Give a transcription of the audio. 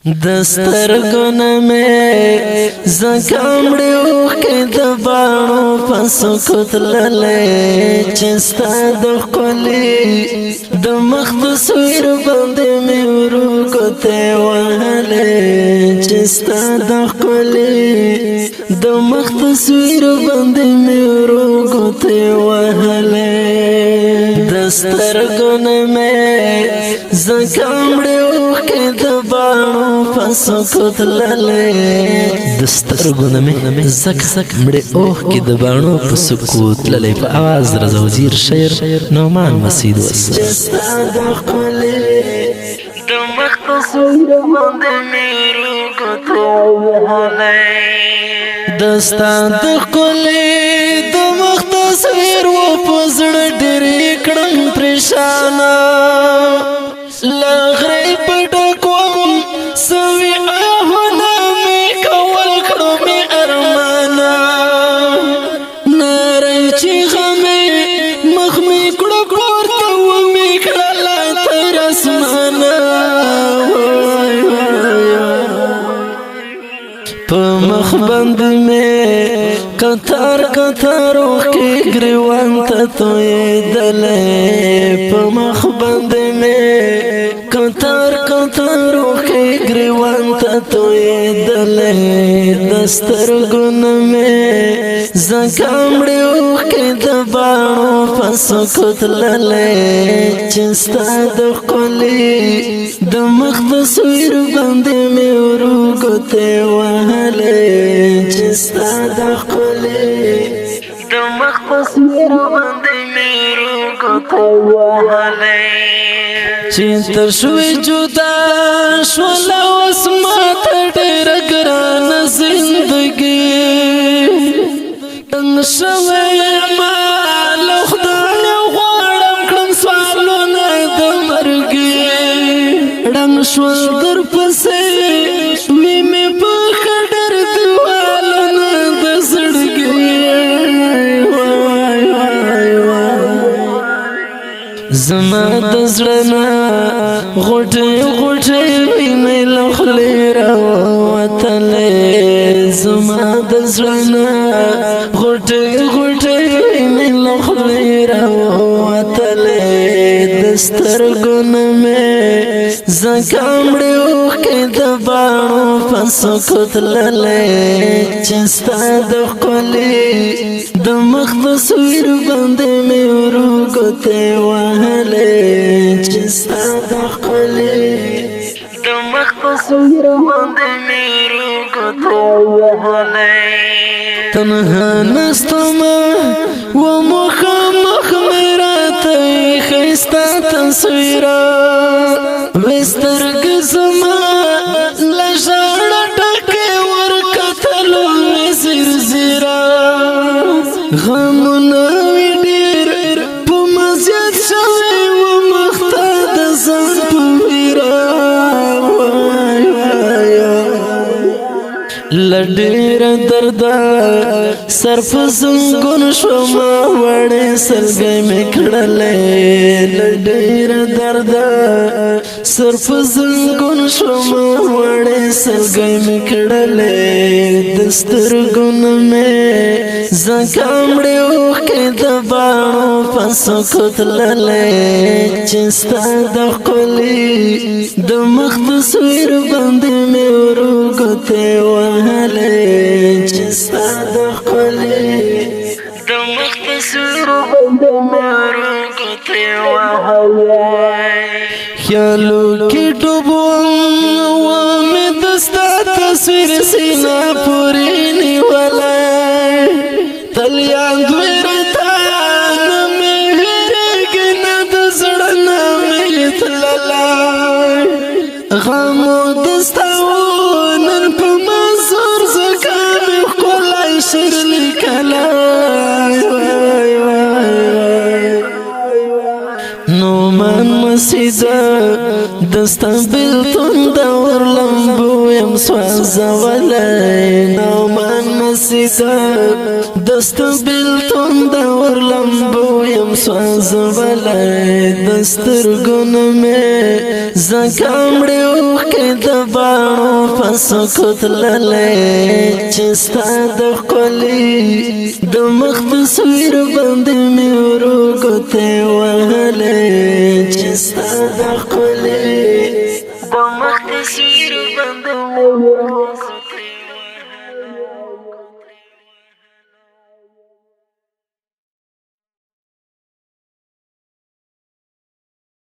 دسترګو نه مې زکامړې اوښکې د باڼو په سکوت للې چې ستا د ښکلي د مخ تصویر باندې مې وروګوتې وهلې چې ستا د ښکلي د مخ تصویر باندې مې وروګوتې وهلې دسترګو نه مې زکامړې اوښکې د باڼو سکوت للې دسترګو نه مې زک مړې اوښکې د باڼو په سکوت للې په اواز رضا وزیر شعر نعمان مسعود وسه ستا د ښکلي د مخ تصویر باندې مې وروګوتې وهلې دستا د ښکلي د مخ تصویر و په زړه ډېرې کړم پریشانه له غرې په ډکوم سوي آهونه مې کول کړو مې ارمانه نری چیغه مې مخ مې کړو پورته ومې کړله تر اسمانه په مخ باندې مې کتار اوښکې ګریوان ته تویېدلې په مخ باندې مې کتار اوښکې ګریوان ته تویېدلې دسترګو نه مې زکامړې اوښکې د باڼو په سکوت للې چې ستا د ښکلي د مخ تصویر باندې مې وروګوتې وهلې چې ستا د ښکلي د مخ تصویر باندې مې وروګوتې وهلې چې تر شوې جدا شوله اوس ماته ډېره ګرانه زندګي تنګ شوی یمه له خدایه غواړم کړم سوالونه د مرګي ړنګ شول درپسې وي مې په ښه ډېر دیوالونه د زړګي زما د زړه نه غوټې وینې له خولې راووتلې زما د زړه نه غوټې وینې له خولې راووتلې دسترګو نه مې زکامړې اوښکې د باڼو په سکوت للې چې ستا د ښکلي د مخ تصویر باندې مې وروګوتې وهلې چې ستا د ښکلي د مخ تصویر باندې مې وروګوتې وهلې تنها نستمه و مخامخ مې راته ښایسته تصویره سترګې زما له ژړا ډکې ورکتلو مې زیرزیره غمونه وي ډېر په مزیت شوی و مخ ته د ځان په ویره له ډېره درده سر په زنګون شومه وړې سلګۍ مې کړلې له ډېره درده سر په زنګون شومه وړې سلګۍ مې کړلې دسترګو نه مې زکامړې اوښکې د باڼو په سکوت للې چې ستا د ښکلي د مخ تصویر باندې مې وروګوتې وهلې چې ستا د ښکلي د مخ تصویر باندې مې وروګوتې وهلې خیالو کې ډوب وم مې د ستا تصویر سینه پورې نیولی تل یاد وي راته نه مې هېرېږي نه د زړه نه مې تللی غمو د ستا و نن په منظور ځکه مې ښکلی شعر لیکلی نعمان مسعود دستا بېلتون د اور لمبو یم سوځولی نعمان مسعود سیدا دست بلتون دا ورلمبو یم سواز ولای دستر گنمی زکامڑی اوخ که دبانو پسو کتللی چستا دخولی دمخ تصویر بندی میورو گتی وحلی چستا دخولی دمخ تصویر بندی میورو